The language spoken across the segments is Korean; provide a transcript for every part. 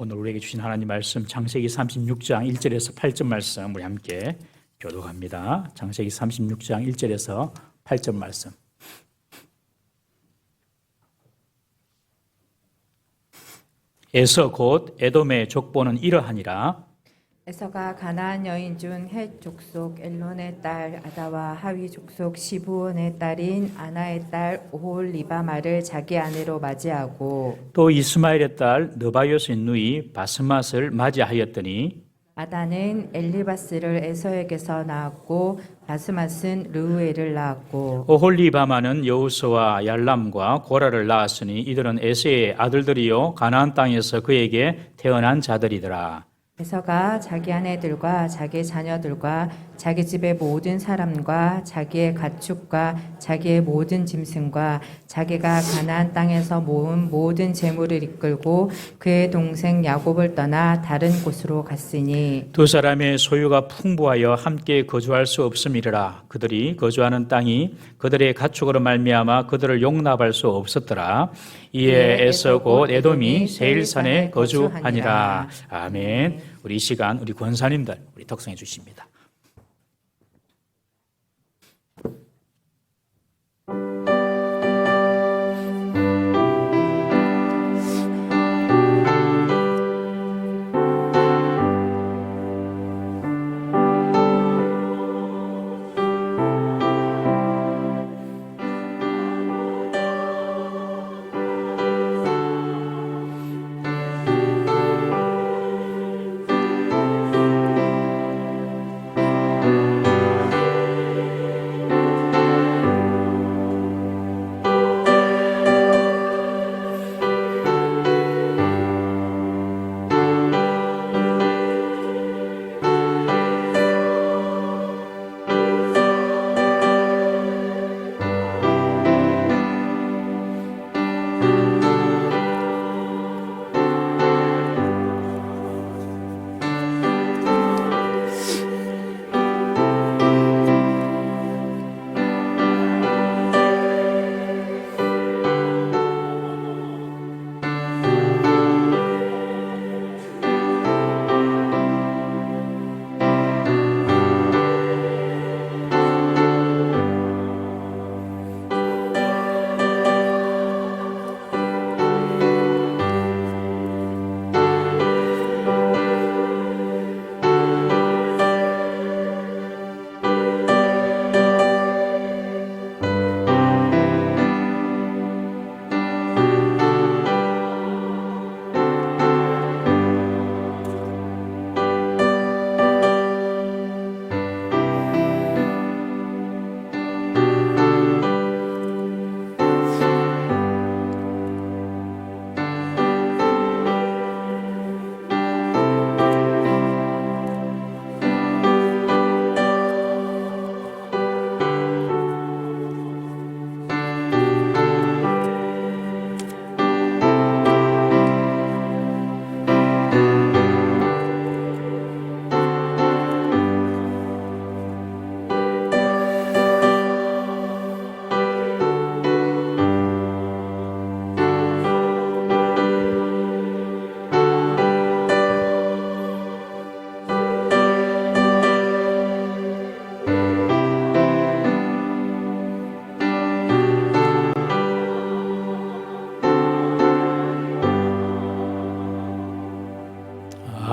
오늘 우리에게 주신 하나님 말씀 창세기 36장 1절에서 8절 말씀 우리 함께 교독합니다. 창세기 36장 1절에서 8절 말씀. 에서 곧 에돔의 족보는 이러하니라. 에서가 가나안 여인 중 헷 족속 엘론의 딸 아다와 하위 족속 시브온의 딸인 아나의 딸 오홀리바마를 자기 아내로 맞이하고 또 이스마엘의 딸 느바요스의 누이 바스맛을 맞이하였더니 아다는 엘리바스를 에서에게서 낳았고 바스맛은 르우엘을 낳았고 오홀리바마는 여우스와 얄람과 고라를 낳았으니 이들은 에서의 아들들이요 가나안 땅에서 그에게 태어난 자들이더라. 에서가 자기 아내들과 자기 자녀들과 자기 집의 모든 사람과 자기의 가축과 자기의 모든 짐승과 자기가 가나안 땅에서 모은 모든 재물을 이끌고 그의 동생 야곱을 떠나 다른 곳으로 갔으니 두 사람의 소유가 풍부하여 함께 거주할 수 없음이라. 그들이 거주하는 땅이 그들의 가축으로 말미암아 그들을 용납할 수 없었더라. 이에 에서 곧 에돔이 세일산에 거주하니라. 아멘. 우리 이 시간 우리 권사님들 우리 덕성해 주십니다.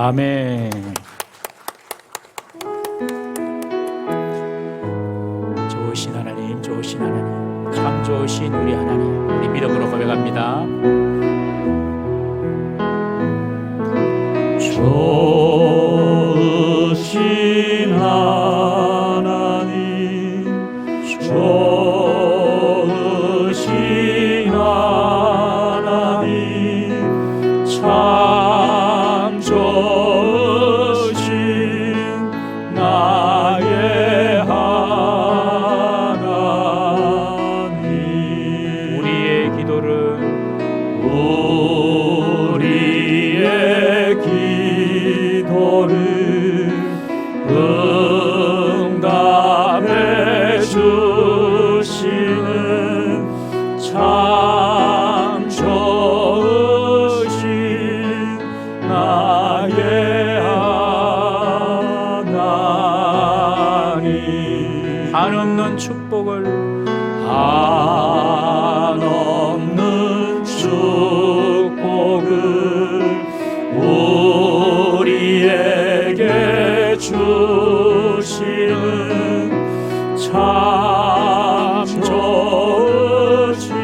아멘. 좋으신 하나님, 좋으신 하나님, 참 좋으신 우리 하나님, 우리 믿음으로 고백합니다. 좋으신 하나님, 좋으신 하나님, 참 좋으신 나의 하나님. 우리의 기도를 응답해 주시 한없는 축복을 한없는 축복을 우리에게 주시는 참 좋으신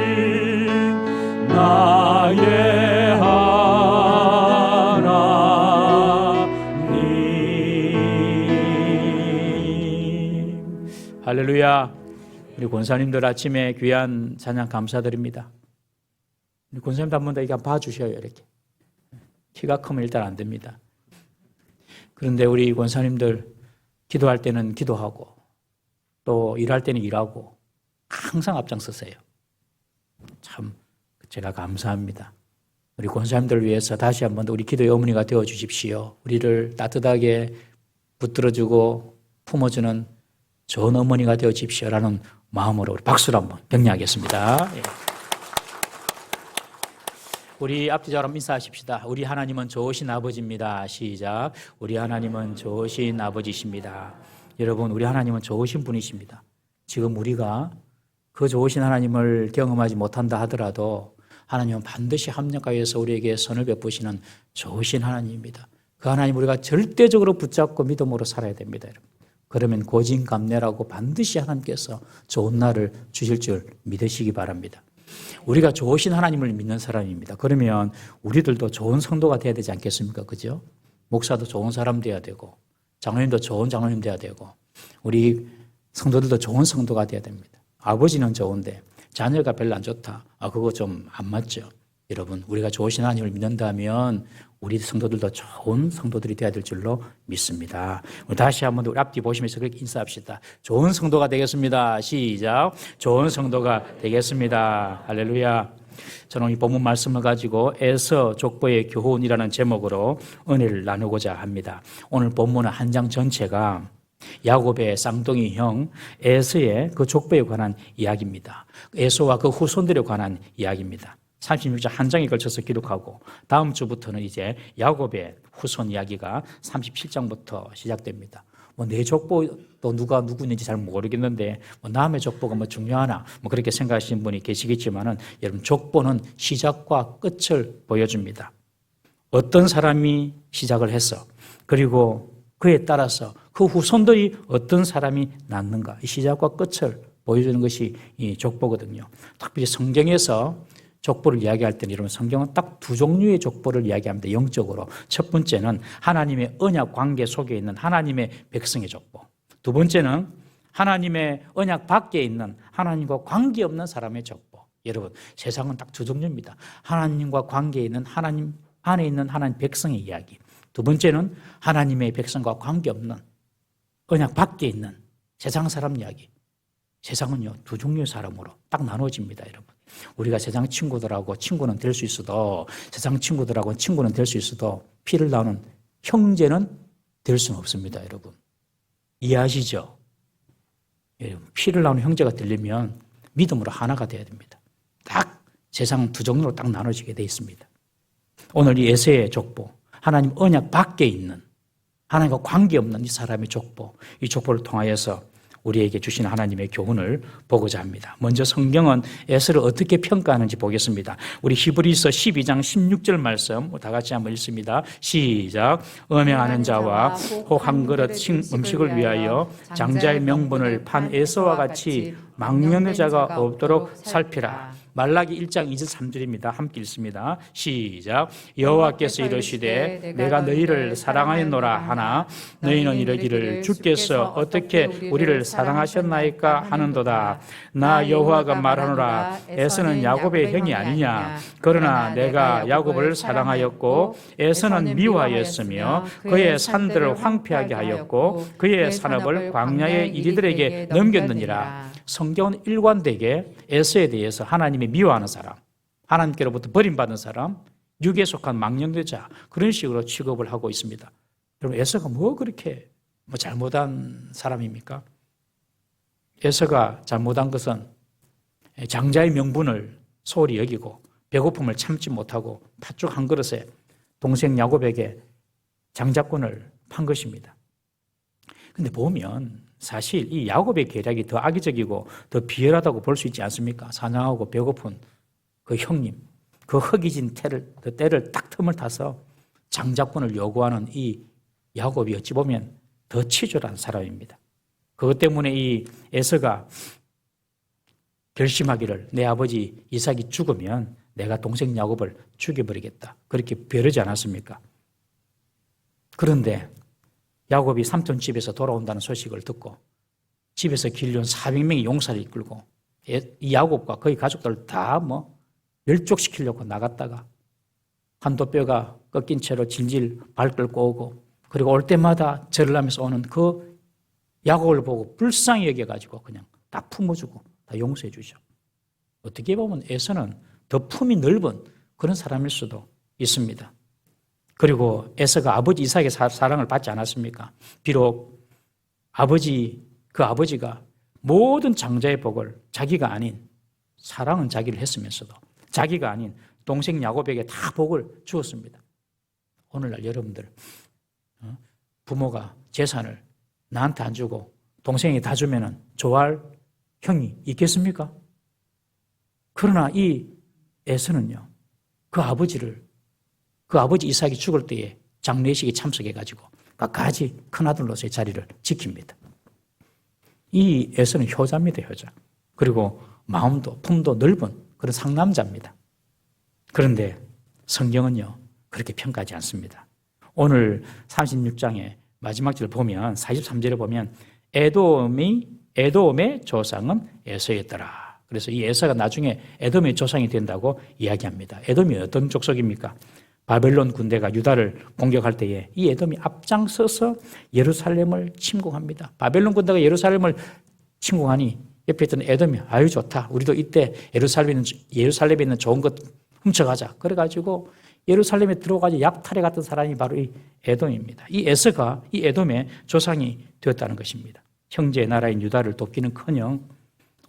나의 하나님. 할렐루야. 우리 권사님들 아침에 귀한 찬양 감사드립니다. 우리 권사님도 한번 더 이거 봐주셔요. 이렇게 키가 크면 일단 안 됩니다. 그런데 우리 권사님들 기도할 때는 기도하고 또 일할 때는 일하고 항상 앞장서세요. 참 제가 감사합니다. 우리 권사님들을 위해서 다시 한번 우리 기도의 어머니가 되어 주십시오. 우리를 따뜻하게 붙들어주고 품어주는 좋은 어머니가 되어 주십시오라는 마음으로 우리 박수로 한번 격려하겠습니다. 예. 우리 앞뒤자로 인사하십시다. 우리 하나님은 좋으신 아버지입니다. 시작. 우리 하나님은 좋으신 아버지십니다. 여러분, 우리 하나님은 좋으신 분이십니다. 지금 우리가 그 좋으신 하나님을 경험하지 못한다 하더라도 하나님은 반드시 합력하여서 우리에게 선을 베푸시는 좋으신 하나님입니다. 그 하나님 우리가 절대적으로 붙잡고 믿음으로 살아야 됩니다. 여러분. 그러면 고진감래라고 반드시 하나님께서 좋은 날을 주실 줄 믿으시기 바랍니다. 우리가 좋으신 하나님을 믿는 사람입니다. 그러면 우리들도 좋은 성도가 돼야 되지 않겠습니까? 그죠? 목사도 좋은 사람 돼야 되고 장로님도 좋은 장로님 돼야 되고 우리 성도들도 좋은 성도가 돼야 됩니다. 아버지는 좋은데 자녀가 별로 안 좋다. 그거 좀 안 맞죠. 여러분, 우리가 좋으신 하나님을 믿는다면 우리 성도들도 좋은 성도들이 되어야 될 줄로 믿습니다. 우리 다시 한번 우리 앞뒤 보시면서 그렇게 인사합시다. 좋은 성도가 되겠습니다. 시작. 좋은 성도가 되겠습니다. 할렐루야. 저는 이 본문 말씀을 가지고 에서 족보의 교훈이라는 제목으로 은혜를 나누고자 합니다. 오늘 본문은 한 장 전체가 야곱의 쌍둥이 형 에서의 그 족보에 관한 이야기입니다. 에서와 그 후손들에 관한 이야기입니다. 36장 한 장에 걸쳐서 기록하고 다음 주부터는 이제 야곱의 후손 이야기가 37장부터 시작됩니다. 내 족보도 누가 누구인지 잘 모르겠는데 남의 족보가 중요하나 그렇게 생각하시는 분이 계시겠지만은 여러분, 족보는 시작과 끝을 보여줍니다. 어떤 사람이 시작을 했어. 그리고 그에 따라서 그 후손들이 어떤 사람이 낳는가. 이 시작과 끝을 보여주는 것이 이 족보거든요. 특별히 성경에서 족보를 이야기할 때는 여러분, 성경은 딱 두 종류의 족보를 이야기합니다. 영적으로. 첫 번째는 하나님의 언약 관계 속에 있는 하나님의 백성의 족보. 두 번째는 하나님의 언약 밖에 있는 하나님과 관계없는 사람의 족보. 여러분, 세상은 딱 두 종류입니다. 하나님과 관계에 있는 하나님 안에 있는 하나님 백성의 이야기. 두 번째는 하나님의 백성과 관계없는 언약 밖에 있는 세상 사람 이야기. 세상은요, 두 종류의 사람으로 딱 나눠집니다, 여러분. 우리가 세상 친구들하고 친구는 될 수 있어도 세상 친구들하고 친구는 될 수 있어도 피를 나눈 형제는 될 수는 없습니다, 여러분. 이해하시죠? 여러분, 피를 나눈 형제가 되려면 믿음으로 하나가 돼야 됩니다. 딱 세상은 두 종류로 딱 나눠지게 돼 있습니다. 오늘 이 에서의 족보, 하나님 언약 밖에 있는 하나님과 관계없는 이 사람의 족보, 이 족보를 통하여서 우리에게 주신 하나님의 교훈을 보고자 합니다. 먼저 성경은 에서를 어떻게 평가하는지 보겠습니다. 우리 히브리서 12장 16절 말씀 다 같이 한번 읽습니다. 시작. 음행하는 자와 혹 한 그릇 음식을 위하여 장자의 명분을 판 에서와 같이 망령의 자가 없도록 살피라. 말라기 1장 2절 3절입니다. 함께 읽습니다. 시작. 여호와께서 이르시되 내가 너희를 사랑하였노라 하나 너희는 이르기를 주께서 어떻게 우리를 사랑하셨나이까 하는도다. 나 여호와가 말하노라 에서는 야곱의 형이 아니냐. 그러나 내가 야곱을 사랑하였고 에서는 미워하였으며 그의 산들을 황폐하게 하였고 그의 산업을 광야의 이리들에게 넘겼느니라. 성경은 일관되게 에서에 대해서 하나님이 미워하는 사람, 하나님께로부터 버림받은 사람, 육에 속한 망령되자 그런 식으로 취급을 하고 있습니다. 여러분, 에서가 그렇게 잘못한 사람입니까? 에서가 잘못한 것은 장자의 명분을 소홀히 여기고 배고픔을 참지 못하고 팥죽 한 그릇에 동생 야곱에게 장자권을 판 것입니다. 근데 보면 사실 이 야곱의 계략이 더 악의적이고 더 비열하다고 볼 수 있지 않습니까? 사냥하고 배고픈 그 형님, 그 허기진 때를 딱 틈을 타서 장자권을 요구하는 이 야곱이 어찌 보면 더 치졸한 사람입니다. 그것 때문에 이 에서가 결심하기를 내 아버지 이삭이 죽으면 내가 동생 야곱을 죽여버리겠다. 그렇게 벼르지 않았습니까? 그런데 야곱이 삼촌 집에서 돌아온다는 소식을 듣고 집에서 길려온 400명의 용사를 이끌고 이 야곱과 거의 가족들을 다 멸족시키려고 나갔다가 한도 뼈가 꺾인 채로 질질 발 끌고 오고 그리고 올 때마다 절을 하면서 오는 그 야곱을 보고 불쌍히 여겨가지고 그냥 다 품어주고 다 용서해 주죠. 어떻게 보면 에서는 더 품이 넓은 그런 사람일 수도 있습니다. 그리고 에서가 아버지 이삭의 사랑을 받지 않았습니까? 비록 그 아버지가 모든 장자의 복을 자기가 아닌 사랑은 자기를 했으면서도 자기가 아닌 동생 야곱에게 다 복을 주었습니다. 오늘날 여러분들 부모가 재산을 나한테 안 주고 동생이 다 주면은 좋아할 형이 있겠습니까? 그러나 이 에서는요, 그 아버지 이삭이 죽을 때에 장례식에 참석해가지고 끝까지 큰아들로서의 자리를 지킵니다. 이 에서는 효자입니다, 효자. 그리고 마음도 품도 넓은 그런 상남자입니다. 그런데 성경은요, 그렇게 평가하지 않습니다. 오늘 36장의 마지막 절을 보면 43절에 보면 에돔의 조상은 에서였더라. 그래서 이 에서가 나중에 에돔의 조상이 된다고 이야기합니다. 에돔이 어떤 족속입니까? 바벨론 군대가 유다를 공격할 때에 이 에돔이 앞장서서 예루살렘을 침공합니다. 바벨론 군대가 예루살렘을 침공하니 옆에 있던 에돔이 아유 좋다. 우리도 이때 예루살렘에 있는 좋은 것 훔쳐가자. 그래가지고 예루살렘에 들어가서 약탈해 갔던 사람이 바로 이 에돔입니다. 이 에서가 이 에돔의 조상이 되었다는 것입니다. 형제의 나라인 유다를 돕기는커녕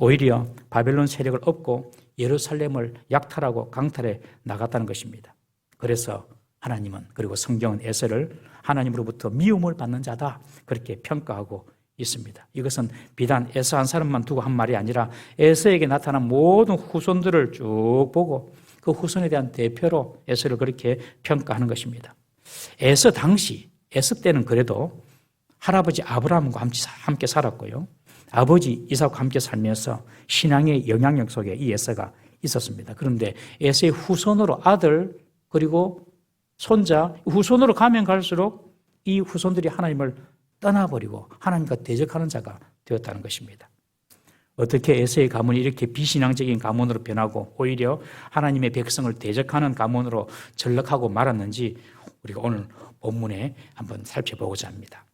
오히려 바벨론 세력을 업고 예루살렘을 약탈하고 강탈해 나갔다는 것입니다. 그래서 하나님은 그리고 성경은 에서를 하나님으로부터 미움을 받는 자다 그렇게 평가하고 있습니다. 이것은 비단 에서 한 사람만 두고 한 말이 아니라 에서에게 나타난 모든 후손들을 쭉 보고 그 후손에 대한 대표로 에서를 그렇게 평가하는 것입니다. 에서 때는 그래도 할아버지 아브라함과 함께 살았고요. 아버지 이삭과 함께 살면서 신앙의 영향력 속에 이 에서가 있었습니다. 그런데 에서의 후손으로 아들 그리고 손자 후손으로 가면 갈수록 이 후손들이 하나님을 떠나버리고 하나님과 대적하는 자가 되었다는 것입니다. 어떻게 에서의 가문이 이렇게 비신앙적인 가문으로 변하고 오히려 하나님의 백성을 대적하는 가문으로 전락하고 말았는지 우리가 오늘 본문에 한번 살펴보고자 합니다.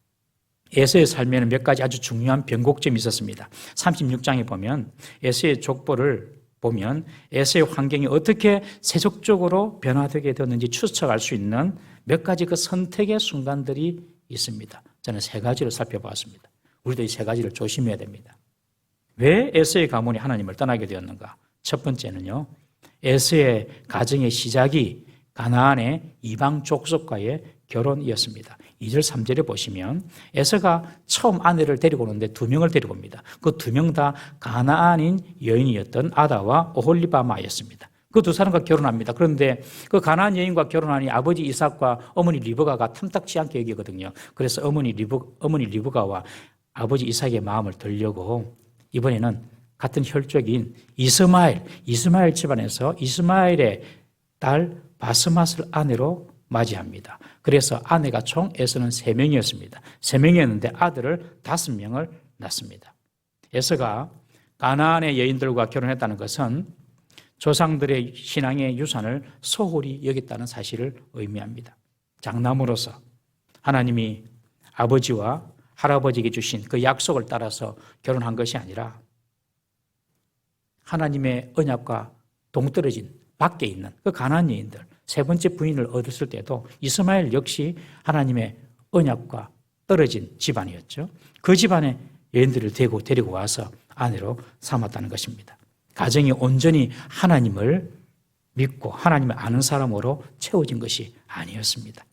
에서의 삶에는 몇 가지 아주 중요한 변곡점이 있었습니다. 36장에 보면 에서의 족보를 보면 에서의 환경이 어떻게 세속적으로 변화되게 되었는지 추측할 수 있는 몇 가지 그 선택의 순간들이 있습니다. 저는 세 가지를 살펴보았습니다. 우리도 이 세 가지를 조심해야 됩니다. 왜 에서의 가문이 하나님을 떠나게 되었는가? 첫 번째는요, 에서의 가정의 시작이 가나안의 이방 족속과의 결혼이었습니다. 2절 3절에 보시면 에서가 처음 아내를 데리고 오는데 2명을 데리고 옵니다. 그 2명 다 가나안인 여인이었던 아다와 오홀리바마였습니다. 그 두 사람과 결혼합니다. 그런데 그 가나안 여인과 결혼하니 아버지 이삭과 어머니 리브가가 탐탁치 않게 여기거든요. 그래서 어머니 리브가와 아버지 이삭의 마음을 들려고 이번에는 같은 혈족인 이스마엘 집안에서 이스마엘의 딸 바스맛을 아내로 맞이합니다. 그래서 아내가 총 에서는 3명이었습니다. 3명이었는데 아들을 5명을 낳습니다. 에서가 가나안의 여인들과 결혼했다는 것은 조상들의 신앙의 유산을 소홀히 여겼다는 사실을 의미합니다. 장남으로서 하나님이 아버지와 할아버지에게 주신 그 약속을 따라서 결혼한 것이 아니라 하나님의 언약과 동떨어진 밖에 있는 그 가나안 여인들, 세 번째 부인을 얻었을 때도 이스마엘 역시 하나님의 언약과 떨어진 집안이었죠. 그 집안의 여인들을 데리고 와서 아내로 삼았다는 것입니다. 가정이 온전히 하나님을 믿고 하나님을 아는 사람으로 채워진 것이 아니었습니다.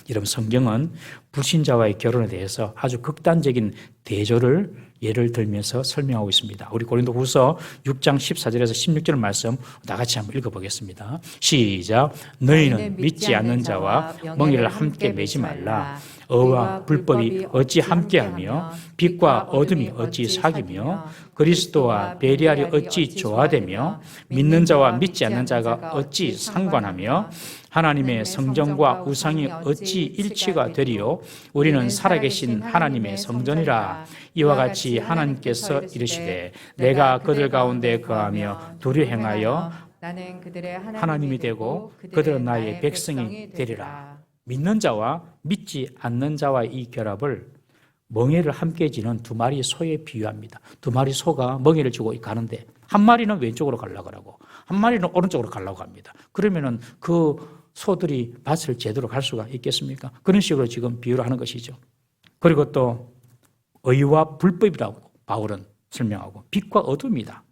여러분, 성경은 불신자와의 결혼에 대해서 아주 극단적인 대조를 예를 들면서 설명하고 있습니다. 우리 고린도후서 6장 14절에서 16절 말씀 다 같이 한번 읽어보겠습니다. 시작. 너희는 믿지 않는 자와 멍에를 함께 매지 말라. 어와 불법이 어찌 함께하며 빛과 어둠이 어찌 사귀며 그리스도와 베리알이 어찌 조화되며 믿는 자와 믿지 않는 자가 어찌 상관하며 하나님의 성전과 우상이 어찌 일치가 되리요. 우리는 살아계신 하나님의 성전이라. 이와 같이 하나님께서 이르시되 내가 그들 가운데 거하며 도리 행하여 나는 그들의 하나님이 되고 그들은 나의 백성이 되리라. 믿는 자와 믿지 않는 자와의 이 결합을 멍에를 함께 지는 두 마리 소에 비유합니다. 두 마리 소가 멍에를 지고 가는데 한 마리는 왼쪽으로 가려고 하고 한 마리는 오른쪽으로 가려고 합니다. 그러면은 그 소들이 밭을 제대로 갈 수가 있겠습니까? 그런 식으로 지금 비유를 하는 것이죠. 그리고 또 의와 불법이라고 바울은 설명하고 빛과 어둠이다.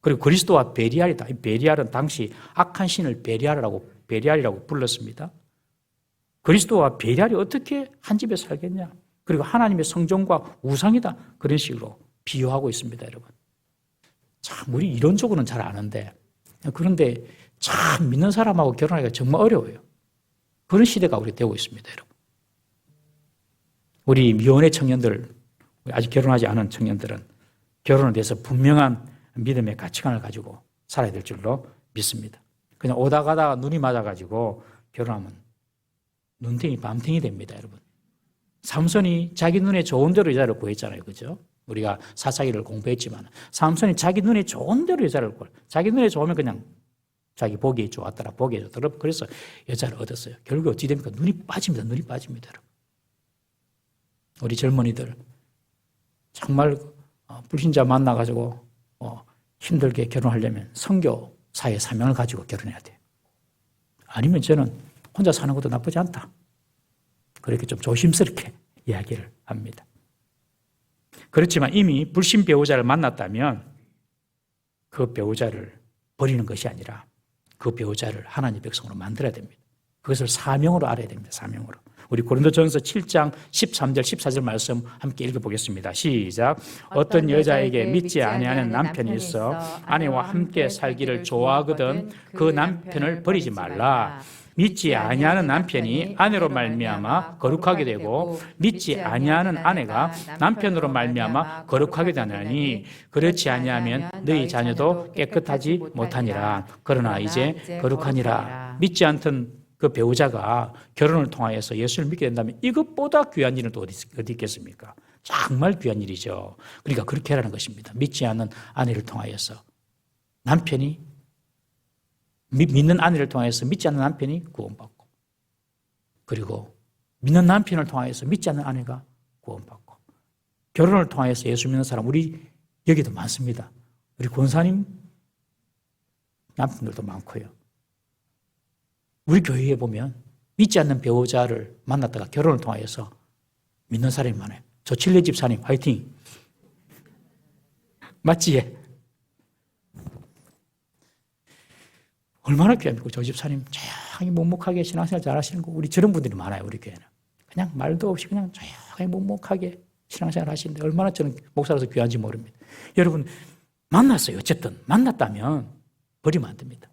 그리고 그리스도와 베리알이다. 이 베리알은 당시 악한 신을 베리알이라고 불렀습니다. 그리스도와 베리알이 어떻게 한 집에 살겠냐? 그리고 하나님의 성전과 우상이다. 그런 식으로 비유하고 있습니다, 여러분. 참 우리 이론적으로는 잘 아는데 그런데 참 믿는 사람하고 결혼하기가 정말 어려워요. 그런 시대가 우리 되고 있습니다, 여러분. 우리 미혼의 청년들, 아직 결혼하지 않은 청년들은 결혼에 대해서 분명한 믿음의 가치관을 가지고 살아야 될 줄로 믿습니다. 그냥 오다 가다가 눈이 맞아가지고 결혼하면 눈탱이 밤탱이 됩니다, 여러분. 삼손이 자기 눈에 좋은 대로 여자를 구했잖아요, 그죠? 우리가 사사기를 공부했지만 삼손이 자기 눈에 좋은 대로 여자를 구해. 자기 눈에 좋으면 그냥 자기 보기 좋았더라, 보기 좋더라. 그래서 여자를 얻었어요. 결국 어찌 됩니까? 눈이 빠집니다, 여러분. 우리 젊은이들 정말 불신자 만나가지고 힘들게 결혼하려면 선교사의 사명을 가지고 결혼해야 돼요. 아니면 저는 혼자 사는 것도 나쁘지 않다. 그렇게 좀 조심스럽게 이야기를 합니다. 그렇지만 이미 불신 배우자를 만났다면 그 배우자를 버리는 것이 아니라 그 배우자를 하나님의 백성으로 만들어야 됩니다. 그것을 사명으로 알아야 됩니다. 사명으로. 우리 고린도전서 7장 13절 14절 말씀 함께 읽어보겠습니다. 시작. 어떤 여자에게 믿지 아니하는 남편이 있어 아내와 함께 살기를 좋아하거든 그 남편을 버리지 말라. 믿지 아니하는 남편이 아내로 말미암아 거룩하게 되고 믿지 아니하는 아내가 남편으로 말미암아 거룩하게 되나니 그렇지 아니하면 너희 자녀도 깨끗하지 못하니라. 그러나 이제 거룩하니라. 믿지 않던 그 배우자가 결혼을 통하여서 예수를 믿게 된다면 이것보다 귀한 일은 또 어디 있겠습니까? 정말 귀한 일이죠. 그러니까 그렇게 하라는 것입니다. 믿지 않는 아내를 통하여서 남편이 믿는 아내를 통하여서 믿지 않는 남편이 구원받고 그리고 믿는 남편을 통하여서 믿지 않는 아내가 구원받고 결혼을 통하여서 예수 믿는 사람 우리 여기도 많습니다. 우리 권사님 남편들도 많고요. 우리 교회에 보면 믿지 않는 배우자를 만났다가 결혼을 통하여서 믿는 사람이 많아요. 조칠래 집사님 화이팅. 맞지? 얼마나 귀합니까? 저 집사님 조용히 묵묵하게 신앙생활 잘하시는 거 우리 저런 분들이 많아요. 우리 교회는. 그냥 말도 없이 그냥 조용히 묵묵하게 신앙생활 하시는데 얼마나 저는 목사로서 귀한지 모릅니다. 여러분 만났어요. 어쨌든 만났다면 버리면 안 됩니다.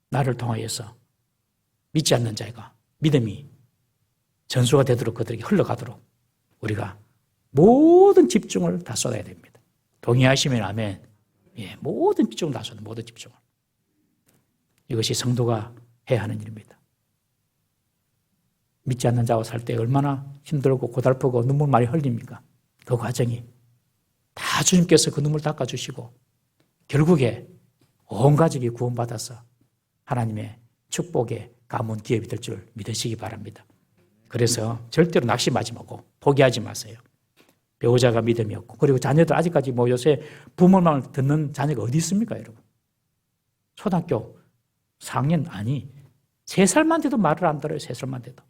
나를 통하여서 믿지 않는 자가 믿음이 전수가 되도록 그들에게 흘러가도록 우리가 모든 집중을 다 쏟아야 됩니다. 동의하시면 아멘. 예, 모든 집중을 다 쏟아야 모든 집중을. 이것이 성도가 해야 하는 일입니다. 믿지 않는 자와 살 때 얼마나 힘들고 고달프고 눈물 많이 흘립니까? 그 과정이 다 주님께서 그 눈물 닦아주시고 결국에 온 가족이 구원받아서 하나님의 축복의 가문 기업이 될 줄 믿으시기 바랍니다. 그래서 절대로 낙심하지 말고 포기하지 마세요. 배우자가 믿음이 없고 그리고 자녀들 아직까지 뭐 요새 부모 말을 듣는 자녀가 어디 있습니까, 여러분? 초등학교 4학년 아니 3살만 돼도 말을 안 들어요. 3살만 돼도.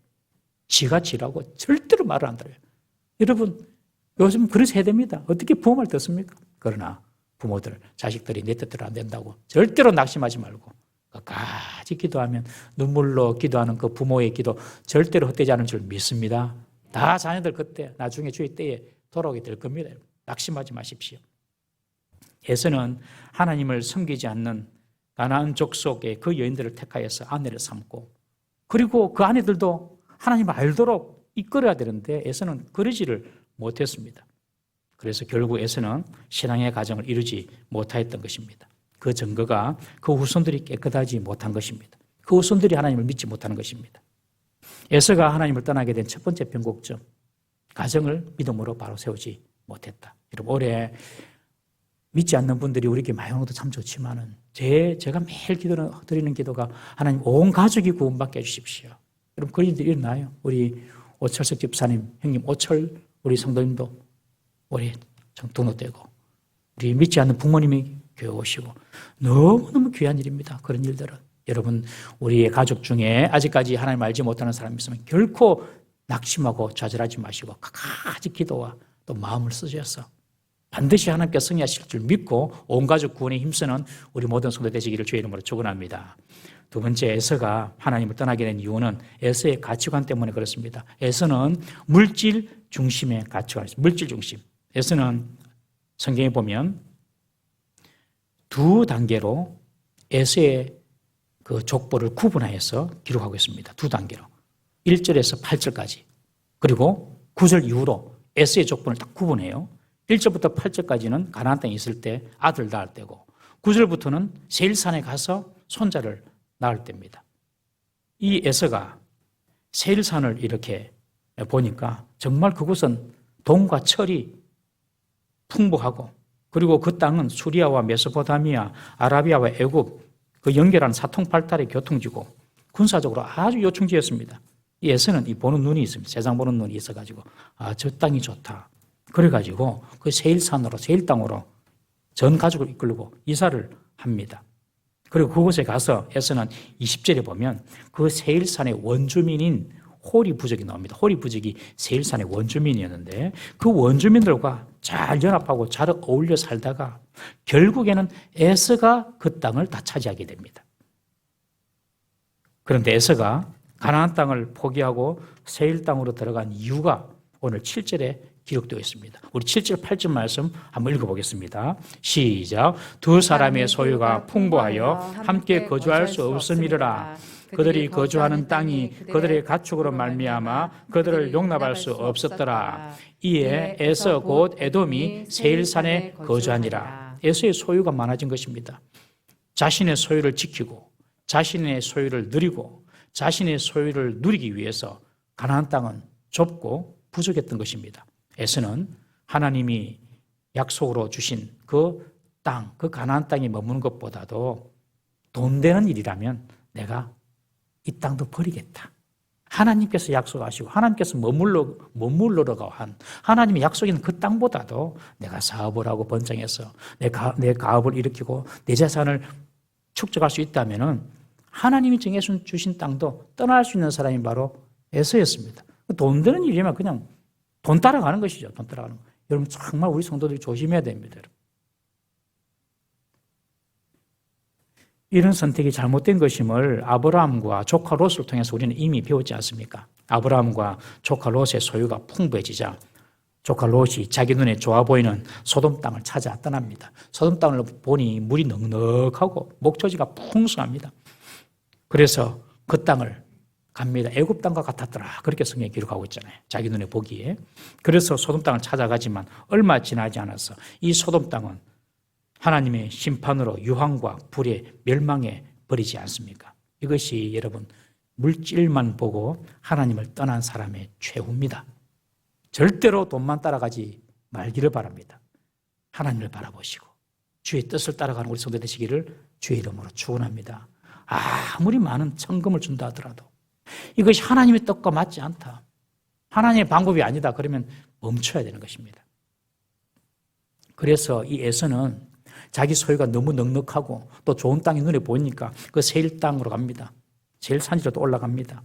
지가 지라고 절대로 말을 안 들어요. 여러분 요즘 그런 세대입니다. 어떻게 부모 말 듣습니까? 그러나 부모들 자식들이 내 뜻대로 안 된다고 절대로 낙심하지 말고 끝까지 기도하면 눈물로 기도하는 그 부모의 기도 절대로 헛되지 않을 줄 믿습니다. 다 자녀들 그때 나중에 주의 때에 돌아오게 될 겁니다. 낙심하지 마십시오. 에서는 하나님을 섬기지 않는 가나안 족속의 그 여인들을 택하여서 아내를 삼고, 그리고 그 아내들도 하나님을 알도록 이끌어야 되는데 에서는 그러지를 못했습니다. 그래서 결국 에서는 신앙의 가정을 이루지 못하였던 것입니다. 그 증거가 그 후손들이 깨끗하지 못한 것입니다. 그 후손들이 하나님을 믿지 못하는 것입니다. 에서가 하나님을 떠나게 된 첫 번째 변곡점, 가정을 믿음으로 바로 세우지 못했다. 여러분, 올해 믿지 않는 분들이 우리에게 많이 오는 것도 참 좋지만은 제가 매일 드리는 기도가 하나님 온 가족이 구원받게 해주십시오. 여러분, 그런 일들이 일어나요. 우리 오철석 집사님, 형님 오철 우리 성도님도 올해 등록되고, 우리 믿지 않는 부모님이 교회 오시고, 너무너무 귀한 일입니다. 그런 일들은. 여러분, 우리의 가족 중에 아직까지 하나님 알지 못하는 사람이 있으면 결코 낙심하고 좌절하지 마시고 끝까지 기도와 또 마음을 쓰셔서 반드시 하나님께서 승리하실 줄 믿고 온 가족 구원에 힘쓰는 우리 모든 성도 되시기를 주의 이름으로 축원합니다. 두 번째, 에서가 하나님을 떠나게 된 이유는 에서의 가치관 때문에 그렇습니다. 에서는 물질 중심의 가치관이었습니다. 물질 중심. 에서는 성경에 보면 두 단계로 에서의 그 족보를 구분하여서 기록하고 있습니다. 두 단계로. 1절에서 8절까지. 그리고 9절 이후로 에서의 족보를 딱 구분해요. 1절부터 8절까지는 가나안 땅에 있을 때 아들 낳을 때고, 9절부터는 세일산에 가서 손자를 낳을 때입니다. 이 에서가 세일산을 이렇게 보니까 정말 그곳은 돈과 철이 풍부하고, 그리고 그 땅은 수리아와 메소포타미아, 아라비아와 애굽 그 연결하는 사통팔달의 교통지고 군사적으로 아주 요충지였습니다. 이 에서는 이 보는 눈이 있습니다. 세상 보는 눈이 있어가지고 저 땅이 좋다. 그래가지고 그 세일산으로, 세일 땅으로 전 가족을 이끌고 이사를 합니다. 그리고 그곳에 가서 에서는 20절에 보면 그 세일산의 원주민인 호리 부족이 나옵니다. 호리 부족이 세일산의 원주민이었는데 그 원주민들과 잘 연합하고 잘 어울려 살다가 결국에는 에서가 그 땅을 다 차지하게 됩니다. 그런데 에서가 가나안 땅을 포기하고 세일 땅으로 들어간 이유가 오늘 7절에 기록되어 있습니다. 우리 7절, 8절 말씀 한번 읽어보겠습니다. 시작. 두 사람의 소유가 풍부하여 함께 거주할 수 없음이라. 그들이 거주하는 땅이 그들의 가축으로 말미암아 그들을 용납할 수 없었더라. 이에 에서 곧 에돔이 세일산에 거주하니라. 에서의 소유가 많아진 것입니다. 자신의 소유를 지키고 자신의 소유를 누리고 자신의 소유를 누리기 위해서 가나안 땅은 좁고 부족했던 것입니다. 에서는 하나님이 약속으로 주신 그 땅, 그 가나안 땅에 머무는 것보다도 돈 되는 일이라면 내가 이 땅도 버리겠다. 하나님께서 약속하시고 하나님께서 머물러라고 한 하나님의 약속이 있는 그 땅보다도 내가 사업을 하고 번창해서 내 가업을 일으키고 내 재산을 축적할 수 있다면 하나님이 정해주신 땅도 떠날 수 있는 사람이 바로 에서였습니다. 돈 되는 일이면 그냥 돈 따라가는 것이죠. 돈 따라가는 거. 여러분 정말 우리 성도들이 조심해야 됩니다. 여러분. 이런 선택이 잘못된 것임을 아브라함과 조카 롯을 통해서 우리는 이미 배웠지 않습니까? 아브라함과 조카 롯의 소유가 풍부해지자 조카 롯이 자기 눈에 좋아 보이는 소돔 땅을 찾아 떠납니다. 소돔 땅을 보니 물이 넉넉하고 목초지가 풍성합니다. 그래서 그 땅을 갑니다. 애굽 땅과 같았더라. 그렇게 성경에 기록하고 있잖아요. 자기 눈에 보기에. 그래서 소돔 땅을 찾아가지만 얼마 지나지 않아서 이 소돔 땅은 하나님의 심판으로 유황과 불에 멸망해 버리지 않습니까? 이것이 여러분 물질만 보고 하나님을 떠난 사람의 최후입니다. 절대로 돈만 따라가지 말기를 바랍니다. 하나님을 바라보시고 주의 뜻을 따라가는 우리 성도 되시기를 주의 이름으로 축원합니다. 아무리 많은 천금을 준다 하더라도 이것이 하나님의 뜻과 맞지 않다. 하나님의 방법이 아니다. 그러면 멈춰야 되는 것입니다. 그래서 이 에서는 자기 소유가 너무 넉넉하고 또 좋은 땅이 눈에 보이니까 그 세일 땅으로 갑니다. 제일 산지로 또 올라갑니다.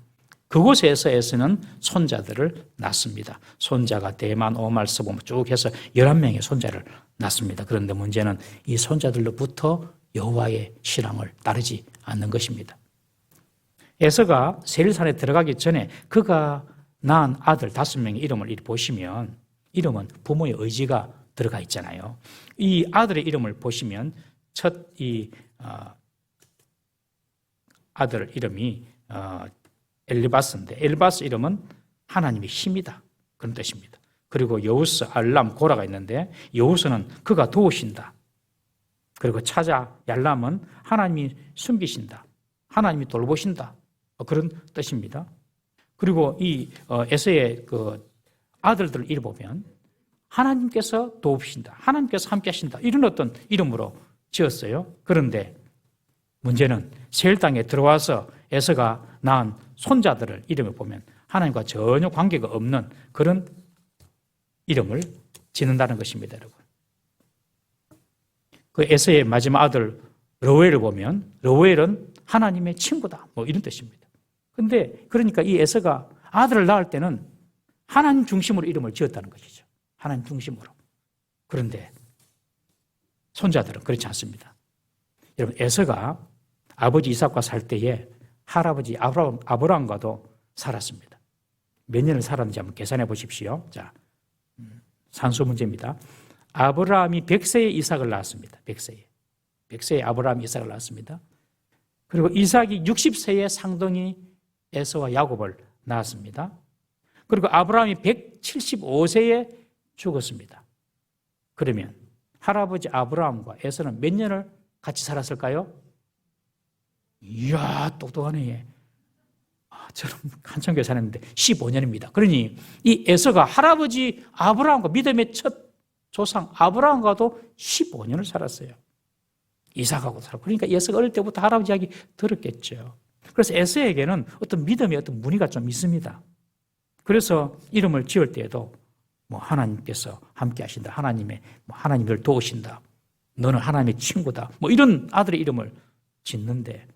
그곳에서 에서는 손자들을 낳습니다. 손자가 대만, 오말, 스봄 쭉 해서 11명의 손자를 낳습니다. 그런데 문제는 이 손자들로부터 여호와의 신앙을 따르지 않는 것입니다. 에서가 세일산에 들어가기 전에 그가 낳은 아들 5명의 이름을 이렇게 보시면 이름은 부모의 의지가 들어가 있잖아요. 이 아들의 이름을 보시면 첫 아들 이름이 엘리바스인데 엘리바스 이름은 하나님의 힘이다. 그런 뜻입니다. 그리고 여우스, 알람, 고라가 있는데 여우스는 그가 도우신다. 그리고 차자, 얄람은 하나님이 숨기신다. 하나님이 돌보신다. 그런 뜻입니다. 그리고 이 에서의 그 아들들을 이름 보면 하나님께서 도우신다. 하나님께서 함께 하신다. 이런 어떤 이름으로 지었어요. 그런데 문제는 세일 땅에 들어와서 에서가 낳은 손자들을 이름을 보면 하나님과 전혀 관계가 없는 그런 이름을 짓는다는 것입니다, 여러분. 그 에서의 마지막 아들 러웰을 보면 러웰은 하나님의 친구다. 뭐 이런 뜻입니다. 근데 그러니까 이 에서가 아들을 낳을 때는 하나님 중심으로 이름을 지었다는 것이죠. 하나님 중심으로. 그런데 손자들은 그렇지 않습니다. 여러분, 에서가 아버지 이삭과 살 때에 할아버지 아브라함과도 살았습니다. 몇 년을 살았는지 한번 계산해 보십시오. 자, 산수 문제입니다. 아브라함이 100세에 이삭을 낳았습니다. 100세에 아브라함이 이삭을 낳았습니다. 그리고 이삭이 60세에 상동이 에서와 야곱을 낳았습니다. 그리고 아브라함이 175세에 죽었습니다. 그러면 할아버지 아브라함과 에서는 몇 년을 같이 살았을까요? 이야, 똑똑하네. 저는 한참 계산했는데 15년입니다. 그러니 이 에서가 할아버지 아브라함과 믿음의 첫 조상 아브라함과도 15년을 살았어요. 이삭하고 살았고. 그러니까 에서가 어릴 때부터 할아버지 이야기 들었겠죠. 그래서 에서에게는 어떤 믿음의 어떤 무늬가 좀 있습니다. 그래서 이름을 지을 때에도 뭐 하나님께서 함께 하신다. 하나님을 도우신다. 너는 하나님의 친구다. 뭐 이런 아들의 이름을 짓는데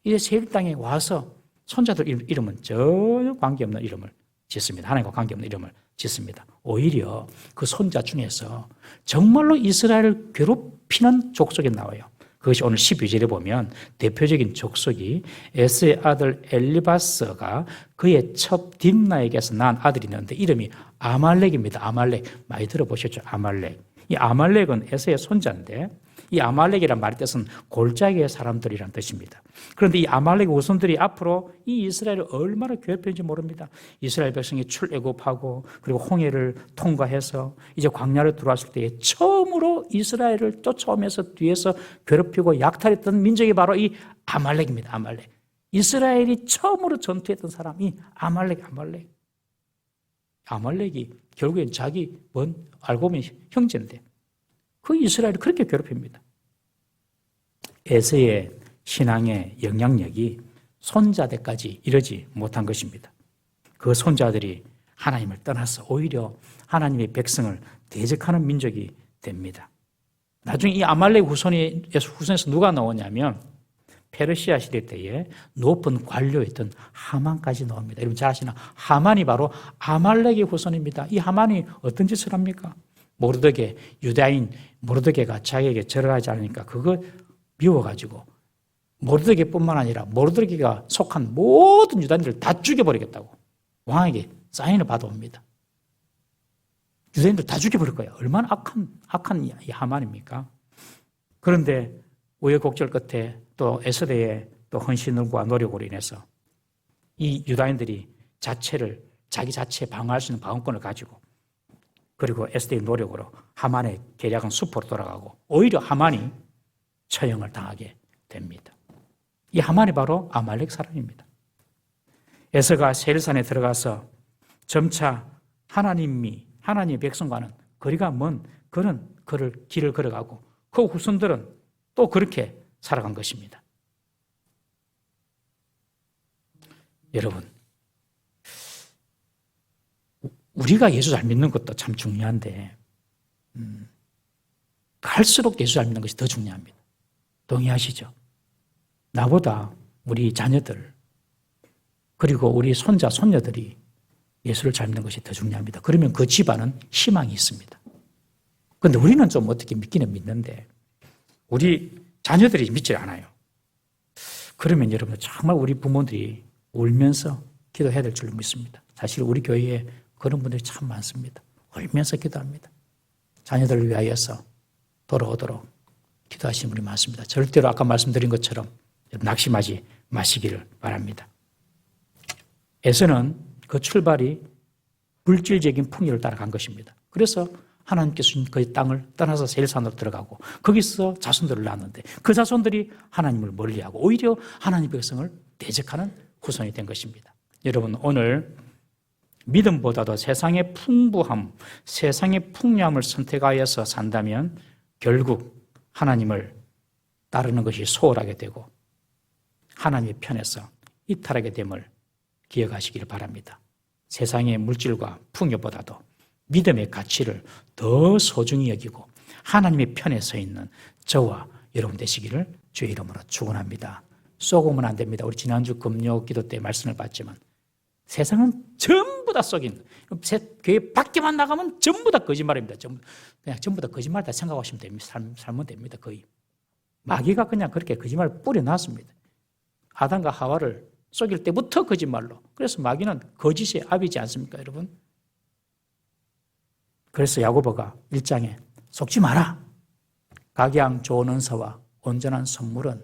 이제 세일 땅에 와서 손자들 이름은 전혀 관계없는 이름을 짓습니다. 하나님과 관계없는 이름을 짓습니다. 오히려 그 손자 중에서 정말로 이스라엘을 괴롭히는 족속이 나와요. 그것이 오늘 12절에 보면 대표적인 족속이 에스의 아들 엘리바스가 그의 첩 딥나에게서 낳은 아들이 있는데 이름이 아말렉입니다. 아말렉. 많이 들어보셨죠? 아말렉. 이 아말렉은 에서의 손자인데 이 아말렉이란 말의 뜻은 골짜기의 사람들이란 뜻입니다. 그런데 이 아말렉 후손들이 앞으로 이 이스라엘을 얼마나 괴롭혔는지 모릅니다. 이스라엘 백성이 출애굽하고 그리고 홍해를 통과해서 이제 광야를 들어왔을 때에 처음으로 이스라엘을 쫓아오면서 뒤에서 괴롭히고 약탈했던 민족이 바로 이 아말렉입니다. 아말렉. 이스라엘이 처음으로 전투했던 사람이 아말렉이 결국엔 자기 알고 보면 형제인데 그 이스라엘을 그렇게 괴롭힙니다. 에서의 신앙의 영향력이 손자들까지 이르지 못한 것입니다. 그 손자들이 하나님을 떠나서 오히려 하나님의 백성을 대적하는 민족이 됩니다. 나중에 이 아말렉 후손에서 누가 나오냐면 페르시아 시대 때에 높은 관료였던 하만까지 나옵니다. 여러분 잘 아시나? 하만이 바로 아말렉의 후손입니다. 이 하만이 어떤 짓을 합니까? 모르드게, 유다인 모르드게가 자기에게 절하지 않으니까 그거 미워가지고 모르드게뿐만 아니라 모르드게가 속한 모든 유다인들을 다 죽여버리겠다고 왕에게 사인을 받아옵니다. 유다인들 다 죽여버릴 거예요. 얼마나 악한 이 하만입니까? 그런데 우여곡절 끝에 또 에스더의 또 헌신과 노력으로 인해서 이 유다인들이 자기 자체 방어할 수 있는 방어권을 가지고 그리고 에스더의 노력으로 하만의 계략은 수포로 돌아가고 오히려 하만이 처형을 당하게 됩니다. 이 하만이 바로 아말렉 사람입니다. 에서가 세일산에 들어가서 점차 하나님의 백성과는 거리가 먼 그런 길을 걸어가고 그 후손들은 또 그렇게 살아간 것입니다. 여러분, 우리가 예수 잘 믿는 것도 참 중요한데 갈수록 예수 잘 믿는 것이 더 중요합니다. 동의하시죠? 나보다 우리 자녀들 그리고 우리 손자, 손녀들이 예수를 잘 믿는 것이 더 중요합니다. 그러면 그 집안은 희망이 있습니다. 그런데 우리는 좀 어떻게 믿기는 믿는데 우리 자녀들이 믿질 않아요. 그러면 여러분 정말 우리 부모들이 울면서 기도해야 될 줄로 믿습니다. 사실 우리 교회에 그런 분들이 참 많습니다. 울면서 기도합니다. 자녀들을 위하여서 돌아오도록 기도하시는 분이 많습니다. 절대로 아까 말씀드린 것처럼 낙심하지 마시기를 바랍니다. 에서는 그 출발이 물질적인 풍요를 따라간 것입니다. 그래서 하나님께서 주신 그 땅을 떠나서 세일산으로 들어가고 거기서 자손들을 낳았는데 그 자손들이 하나님을 멀리하고 오히려 하나님의 백성을 대적하는 후손이 된 것입니다. 여러분, 오늘 믿음보다도 세상의 풍부함, 세상의 풍요함을 선택하여서 산다면 결국 하나님을 따르는 것이 소홀하게 되고 하나님의 편에서 이탈하게 됨을 기억하시기를 바랍니다. 세상의 물질과 풍요보다도 믿음의 가치를 더 소중히 여기고 하나님의 편에 서 있는 저와 여러분 되시기를 주의 이름으로 축원합니다. 쏘고면 안 됩니다. 우리 지난주 금요 기도 때 말씀을 봤지만 세상은 전부 다 속인, 교회 밖에만 나가면 전부 다 거짓말입니다. 그냥 전부 다 거짓말이다 생각하시면 됩니다. 살면 됩니다. 거의 마귀가 그냥 그렇게 거짓말을 뿌려놨습니다. 아담과 하와를 속일 때부터 거짓말로. 그래서 마귀는 거짓의 아비지 않습니까, 여러분? 그래서 야고보가 1장에 속지 마라. 각양 좋은 은사와 온전한 선물은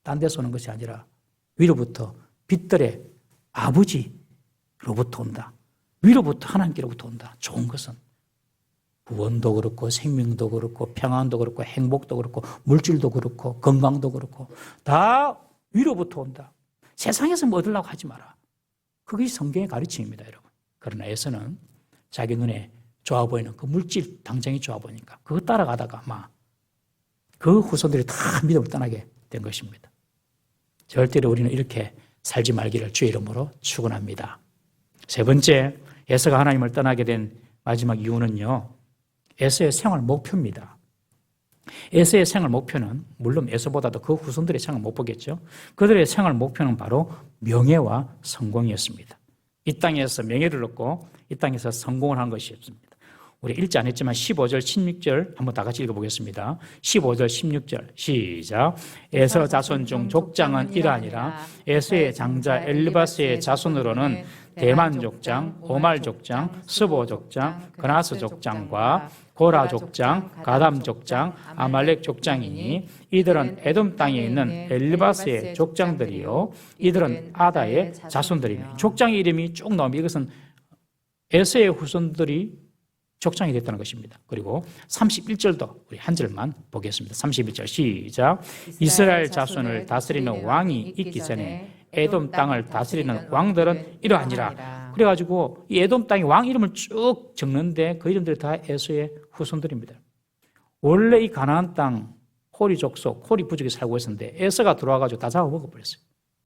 딴 데서 오는 것이 아니라 위로부터 빛들의 아버지로부터 온다. 위로부터 하나님께로부터 온다. 좋은 것은 구원도 그렇고 생명도 그렇고 평안도 그렇고 행복도 그렇고 물질도 그렇고 건강도 그렇고 다 위로부터 온다. 세상에서 뭐 얻으려고 하지 마라. 그것이 성경의 가르침입니다, 여러분. 그러나 에서는 자기 눈에 좋아 보이는 그 물질 당장이 좋아 보이니까 그거 따라가다가 그 후손들이 다 믿음을 떠나게 된 것입니다. 절대로 우리는 이렇게 살지 말기를 주의 이름으로 축원합니다. 세 번째, 에서가 하나님을 떠나게 된 마지막 이유는요, 에서의 생활 목표입니다. 에서의 생활 목표는 물론 에서보다도 그 후손들의 생활 목표겠죠. 그들의 생활 목표는 바로 명예와 성공이었습니다. 이 땅에서 명예를 얻고 이 땅에서 성공을 한 것이었습니다. 우리 읽지 않았지만 15절, 16절 한번 다 같이 읽어보겠습니다. 15절, 16절 시작. 에서 자손 중 족장은 이러하니라. 에서의 장자 엘리바스의 자손으로는 대만 족장, 오말 족장, 스보 족장, 그나스 족장과 고라 족장, 가담 족장, 아말렉 족장이니 이들은 에돔 땅에 있는 엘리바스의 족장들이요 이들은 아다의 자손들이니. 족장의 이름이 쭉 나오면 이것은 에서의 후손들이 족장이 됐다는 것입니다. 그리고 31절도 우리 한 절만 보겠습니다. 31절 시작. 이스라엘 자손을 다스리는 왕이 있기 전에 에돔 땅을 다스리는 왕들은 이러하니라. 그래가지고 이 에돔 땅의 왕 이름을 쭉 적는데 그 이름들이 다 에서의 후손들입니다. 원래 이 가나안 땅 호리 족속, 호리 부족이 살고 있었는데 에서가 들어와가지고 다 잡아먹어버렸어요.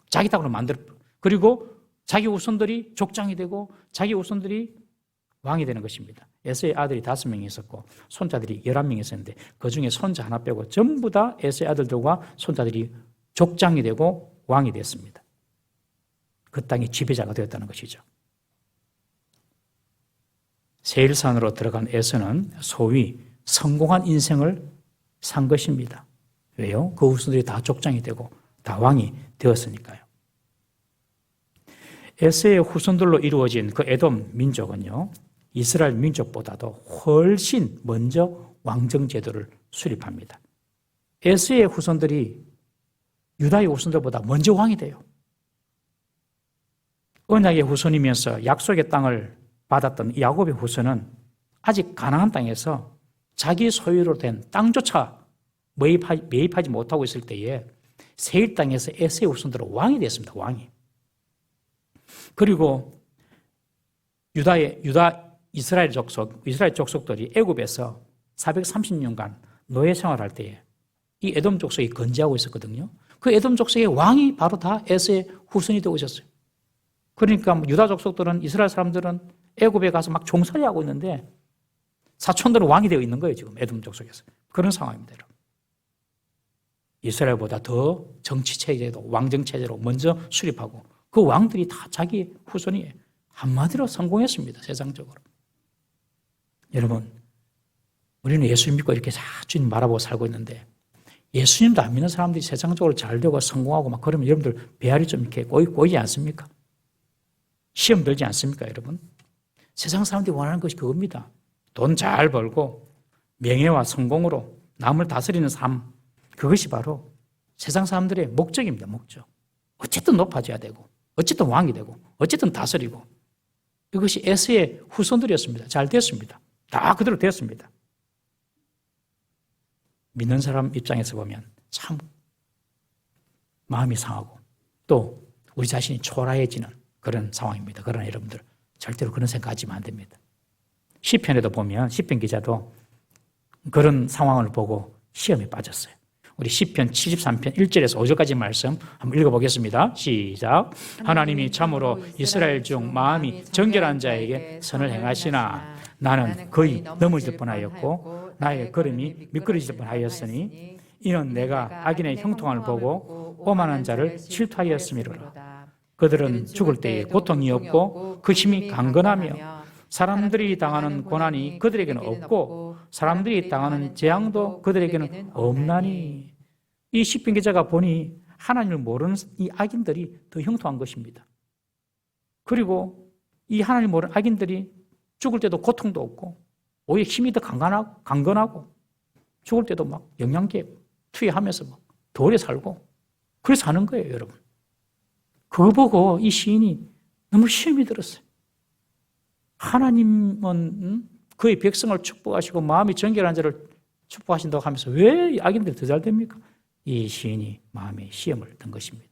자기 땅으로 만들어버렸어요. 그리고 자기 후손들이 족장이 되고 자기 후손들이 왕이 되는 것입니다. 에서의 아들이 5명이 있었고 손자들이 11명이 있었는데 그중에 손자 하나 빼고 전부 다 에서의 아들들과 손자들이 족장이 되고 왕이 됐습니다. 그 땅의 지배자가 되었다는 것이죠. 세일산으로 들어간 에서는 소위 성공한 인생을 산 것입니다. 왜요? 그 후손들이 다 족장이 되고 다 왕이 되었으니까요. 에서의 후손들로 이루어진 그 에돔 민족은요, 이스라엘 민족보다도 훨씬 먼저 왕정 제도를 수립합니다. 에서의 후손들이 유다의 후손들보다 먼저 왕이 돼요. 언약의 후손이면서 약속의 땅을 받았던 야곱의 후손은 아직 가나안 땅에서 자기 소유로 된 땅조차 매입하지 못하고 있을 때에 세일 땅에서 에서의 후손들은 왕이 됐습니다. 왕이. 그리고 이스라엘 족속들이 애굽에서 430년간 노예 생활할 때에 이 에돔 족속이 건재하고 있었거든요. 그 에돔 족속의 왕이 바로 다 에서의 후손이 되고 있었어요. 그러니까 유다 족속들은, 이스라엘 사람들은 애굽에 가서 막 종살이하고 있는데 사촌들은 왕이 되어 있는 거예요. 지금 에돔 족속에서. 그런 상황입니다. 여러분. 이스라엘보다 더 정치체제도 왕정체제로 먼저 수립하고 그 왕들이 다 자기 후손이에요. 한마디로 성공했습니다. 세상적으로. 여러분, 우리는 예수님 믿고 이렇게 주님 바라보고 살고 있는데 예수님도 안 믿는 사람들이 세상적으로 잘 되고 성공하고 막 그러면 여러분들 배알이 좀 이렇게 꼬이지 않습니까? 시험 들지 않습니까, 여러분? 세상 사람들이 원하는 것이 그겁니다. 돈 잘 벌고 명예와 성공으로 남을 다스리는 삶, 그것이 바로 세상 사람들의 목적입니다. 목적. 어쨌든 높아져야 되고, 어쨌든 왕이 되고, 어쨌든 다스리고. 이것이 에서의 후손들이었습니다. 잘 됐습니다. 다 그대로 됐습니다. 믿는 사람 입장에서 보면 참 마음이 상하고 또 우리 자신이 초라해지는 그런 상황입니다. 그러나 여러분들 절대로 그런 생각하시면 안 됩니다. 시편에도 보면 시편 기자도 그런 상황을 보고 시험에 빠졌어요. 우리 시편 73편 1절에서 5절까지 말씀 한번 읽어보겠습니다. 시작. 하나님이 참으로 이스라엘 중 마음이 정결한 자에게 선을 행하시나 나는 거의 넘어질 뻔하였고 나의 걸음이 미끄러질 뻔하였으니 이는 내가 악인의 형통함을 보고 오만한 자를 질투하였음이로라. 그들은 죽을 때에 고통이 없고 그 힘이 강건하며 사람들이 당하는 고난이 그들에게는 없고 사람들이 당하는 재앙도 그들에게는 없나니. 이 시편 기자가 보니 하나님을 모르는 이 악인들이 더 형통한 것입니다. 그리고 이 하나님을 모르는 악인들이 죽을 때도 고통도 없고 오히려 힘이 더 강건하고 죽을 때도 막 영양제 투여하면서 막 더 오래 살고 그래서 사는 거예요, 여러분. 그거 보고 이 시인이 너무 시험이 들었어요. 하나님은 그의 백성을 축복하시고 마음이 정결한 자를 축복하신다고 하면서 왜 악인들이 더 잘 됩니까? 이 시인이 마음에 시험을 든 것입니다.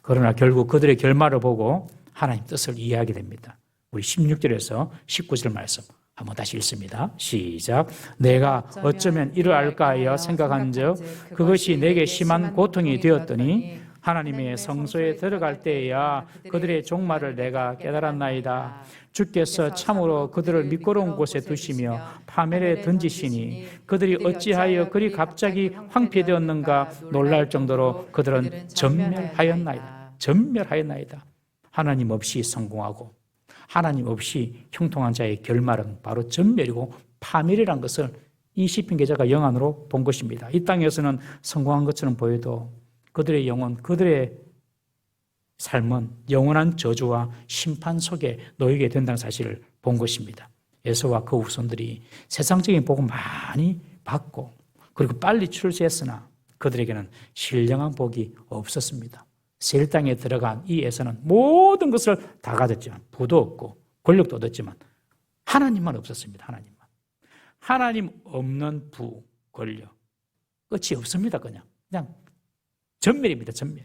그러나 결국 그들의 결말을 보고 하나님 뜻을 이해하게 됩니다. 우리 16절에서 19절 말씀 한번 다시 읽습니다. 시작. 내가 어쩌면 이를 알까 하여 생각한 적 그것이 내게 심한 고통이 되었더니 하나님의 성소에 들어갈 때에야 그들의 종말을 내가 깨달았나이다. 주께서 참으로 그들을 미끄러운 곳에 두시며 파멸에 던지시니 그들이 어찌하여 그리 갑자기 황폐되었는가 놀랄 정도로 그들은 전멸하였나이다. 전멸하였나이다. 하나님 없이 성공하고 하나님 없이 형통한 자의 결말은 바로 전멸이고 파멸이라는 것을 이 시편 기자가 영안으로 본 것입니다. 이 땅에서는 성공한 것처럼 보여도 그들의 영혼, 그들의 삶은 영원한 저주와 심판 속에 놓이게 된다는 사실을 본 것입니다. 에서와 그 후손들이 세상적인 복을 많이 받고 그리고 빨리 출세했으나 그들에게는 신령한 복이 없었습니다. 세일 땅에 들어간 이 에서는 모든 것을 다 가졌지만 부도 없고 권력도 얻었지만 하나님만 없었습니다. 하나님만. 하나님 없는 부, 권력. 끝이 없습니다. 그냥 전멸입니다. 전멸.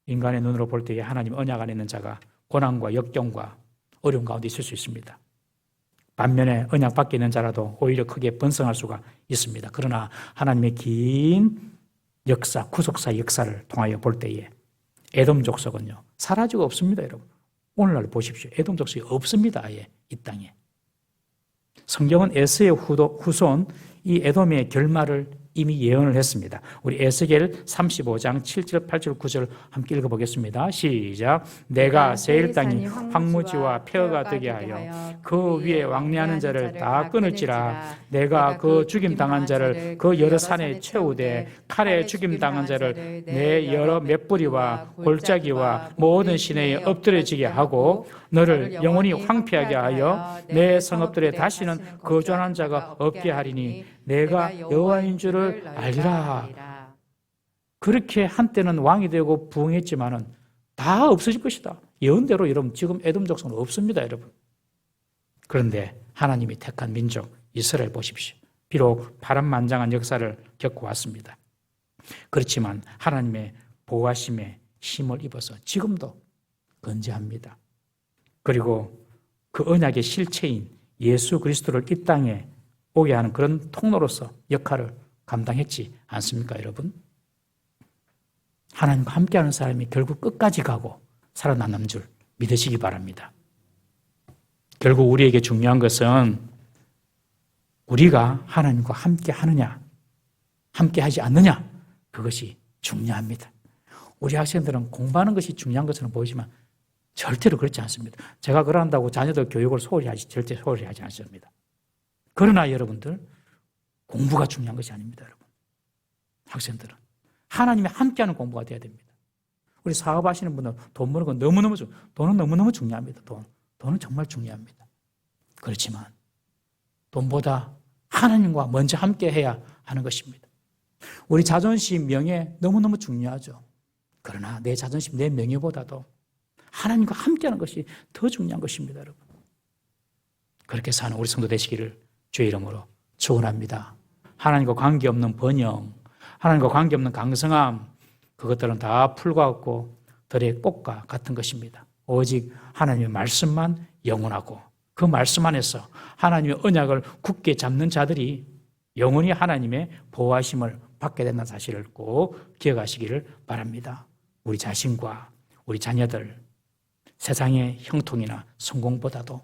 인간의 눈으로 볼 때에 하나님 언약 안에 있는 자가 고난과 역경과 어려움 가운데 있을 수 있습니다. 반면에 언약 밖에 있는 자라도 오히려 크게 번성할 수가 있습니다. 그러나 하나님의 긴 역사, 구속사 역사를 통하여 볼 때에 에돔 족속은요 사라지고 없습니다. 여러분 오늘날 보십시오. 에돔 족속이 없습니다. 아예 이 땅에. 성경은 에서의 후손 이 에돔의 결말을 이미 예언을 했습니다. 우리 에스겔 35장 7절, 8절, 9절 함께 읽어보겠습니다. 시작. 내가 세일 땅이 황무지와 폐허가 되게 하여 그 위에 왕래하는 자를 다 끊을지라. 내가 그 죽임당한 자를 그 여러 산에 채우되 칼에 죽임당한 자를 내 여러 맷뿌리와 골짜기와 모든 시내에 엎드려지게 하고 너를 영원히 황폐하게 하여 내 성읍들에 다시는 거주하는 자가 없게 하리니 내가 여호와인 줄을 알리라. 그렇게 한때는 왕이 되고 부흥했지만은 다 없어질 것이다. 예언대로 여러분 지금 에돔 족속은 없습니다, 여러분. 그런데 하나님이 택한 민족 이스라엘 보십시오. 비록 파란만장한 역사를 겪어왔습니다. 그렇지만 하나님의 보호하심에 힘을 입어서 지금도 건재합니다. 그리고 그 언약의 실체인 예수 그리스도를 이 땅에 오게 하는 그런 통로로서 역할을 감당했지 않습니까, 여러분? 하나님과 함께하는 사람이 결국 끝까지 가고 살아남는 줄 믿으시기 바랍니다. 결국 우리에게 중요한 것은 우리가 하나님과 함께하느냐, 함께하지 않느냐, 그것이 중요합니다. 우리 학생들은 공부하는 것이 중요한 것처럼 보이지만 절대로 그렇지 않습니다. 제가 그런다고 자녀들 교육을 절대 소홀히 하지 않습니다. 그러나 여러분들 공부가 중요한 것이 아닙니다. 여러분 학생들은 하나님이 함께하는 공부가 돼야 됩니다. 우리 사업하시는 분들 돈 버는 건 너무너무 돈은 너무너무 중요합니다. 돈은 정말 중요합니다. 그렇지만 돈보다 하나님과 먼저 함께 해야 하는 것입니다. 우리 자존심, 명예 너무너무 중요하죠. 그러나 내 자존심, 내 명예보다도 하나님과 함께하는 것이 더 중요한 것입니다, 여러분. 그렇게 사는 우리 성도 되시기를 주의 이름으로 축원합니다. 하나님과 관계없는 번영, 하나님과 관계없는 강성함, 그것들은 다 풀과 없고 들의 꽃과 같은 것입니다. 오직 하나님의 말씀만 영원하고 그 말씀 안에서 하나님의 언약을 굳게 잡는 자들이 영원히 하나님의 보호하심을 받게 된다는 사실을 꼭 기억하시기를 바랍니다. 우리 자신과 우리 자녀들, 세상의 형통이나 성공보다도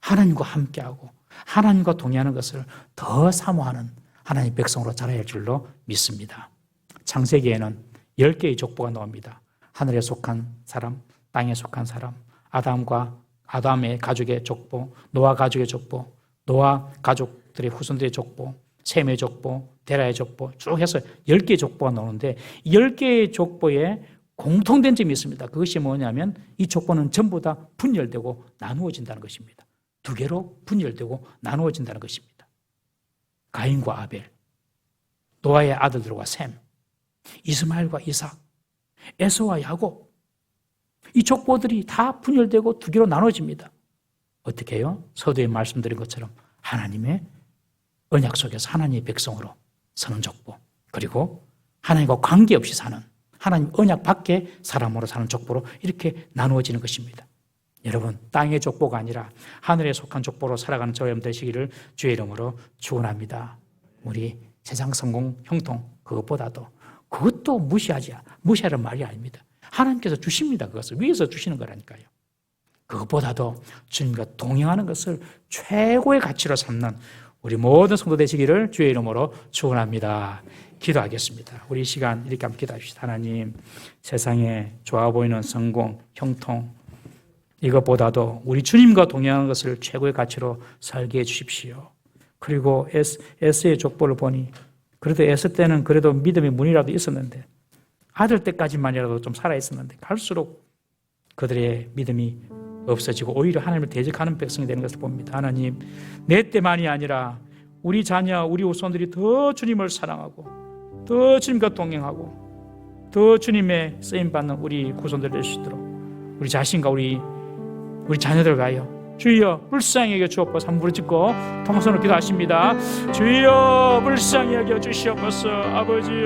하나님과 함께하고 하나님과 동의하는 것을 더 사모하는 하나님의 백성으로 자라야 할 줄로 믿습니다. 창세기에는 10개의 족보가 나옵니다. 하늘에 속한 사람, 땅에 속한 사람, 아담의 가족의 족보, 노아 가족의 족보, 노아 가족들의 후손들의 족보, 셈의 족보, 데라의 족보 쭉 해서 10개의 족보가 나오는데 10개의 족보에 공통된 점이 있습니다. 그것이 뭐냐면 이 족보는 전부 다 분열되고 나누어진다는 것입니다. 두 개로 분열되고 나누어진다는 것입니다. 가인과 아벨, 노아의 아들들과 셈, 이스마엘과 이삭, 에서와 야곱, 이 족보들이 다 분열되고 두 개로 나눠집니다. 어떻게 해요? 서두에 말씀드린 것처럼 하나님의 언약 속에서 하나님의 백성으로 서는 족보, 그리고 하나님과 관계없이 사는 하나님 언약 밖에 사람으로 사는 족보로 이렇게 나누어지는 것입니다. 여러분, 땅의 족보가 아니라 하늘에 속한 족보로 살아가는 저와 여러분 되시기를 주의 이름으로 축원합니다. 우리 세상 성공, 형통 그것보다도 그것도 무시하는 말이 아닙니다. 하나님께서 주십니다. 그것을 위에서 주시는 거라니까요. 그것보다도 주님과 동행하는 것을 최고의 가치로 삼는 우리 모든 성도 되시기를 주의 이름으로 축원합니다. 기도하겠습니다. 우리 시간 이렇게 함께 기도합시다. 하나님, 세상에 좋아 보이는 성공, 형통 이것보다도 우리 주님과 동행하는 것을 최고의 가치로 살게 해 주십시오. 그리고 에스의 족보를 보니 그래도 에스 때는 그래도 믿음의 문이라도 있었는데 아들 때까지만이라도 좀 살아있었는데 갈수록 그들의 믿음이 없어지고 오히려 하나님을 대적하는 백성이 되는 것을 봅니다. 하나님, 내 때만이 아니라 우리 자녀, 우리 후손들이 더 주님을 사랑하고 더 주님과 동행하고 더 주님의 쓰임받는 우리 후손들 될 수 있도록 우리 자신과 우리 자녀들 가요 주여 불쌍히 여겨 주옵소서. 한번 부르짖고 통성으로 기도하십니다. 주여 불쌍히 여겨 주시옵소서. 아버지여